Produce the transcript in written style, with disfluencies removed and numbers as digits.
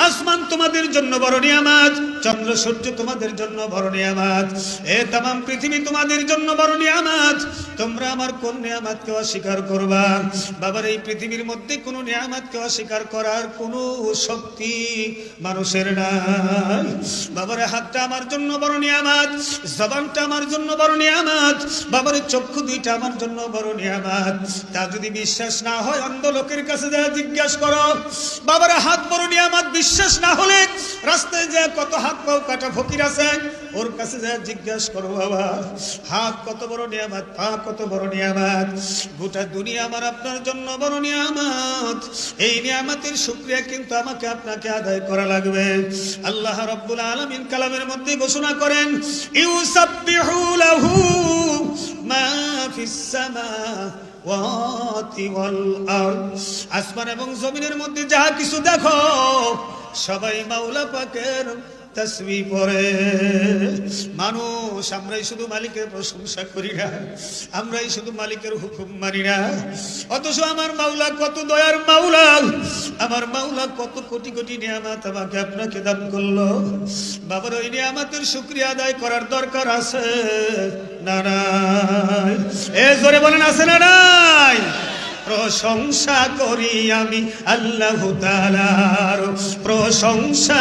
আসমান তোমাদের জন্য বড় নিয়ামত, চন্দ্র সূর্য তোমাদের জন্য বড় নিয়ামত, এ तमाम পৃথিবী তোমাদের জন্য বড় নিয়ামত। তোমরা আমার কোন নিয়ামতকে অস্বীকার করবা? বাবার এই পৃথিবীর মধ্যে কোনো নিয়ামতকে অস্বীকার করার কোনো শক্তি মানুষের নাই। বাবার হাতটা আমার জন্য বড় নিয়ামত, জবানটা আমার জন্য বড় নিয়ামত, বাবার চক্ষু দুইটা আমার জন্য বড় নিয়ামত। তা যদি বিশ্বাস না হয় অন্ধ লোকের কাছে যা জিজ্ঞাসা করো। বাবার হাত বড় নিয়ামত বিশ্বাস না হলে রাস্তায় যা কত হাত পাও কাটা ফকির আছে ওর কাছে যা জিজ্ঞাসা করো। বাবা হাত কত বড় নিয়ামত, পা কত বড় নিয়ামত। গোটা দুনিয়া আমার আপনার জন্য বড় নিয়ামত। এই নিয়ামতের শুকরিয়া কিন্তু আমাকে আপনাকে আদায় করা লাগবে। আল্লাহ রাব্বুল আলামিন কালামের মধ্যে ঘোষণা করেন, ইউসাব্বিহু লাহু মা ফিস সামাওয়াতি ওয়াল আরদ। আসমান এবং জমিনের মধ্যে যা কিছু দেখো সবাই মাওলা পাকের তাসবিহ পড়ে। মানুষ আমরাই শুধু মালিকের প্রশংসা করি না, আমরাই শুধু মালিকের হুকুম মানি না। অথচ আমার মাওলা কত দয়ার মাওলা, আমার মাওলা কত কোটি কোটি নিয়ামত আমাকে আপনাকে দান করলো। বাবার ওই নিয়ামতের শুকরিয়া আদায় করার দরকার আছে না নাই? এ জোরে বলেন আছে না নাই? প্রশংসা করি আমি আল্লাহ তাআলার, প্রশংসা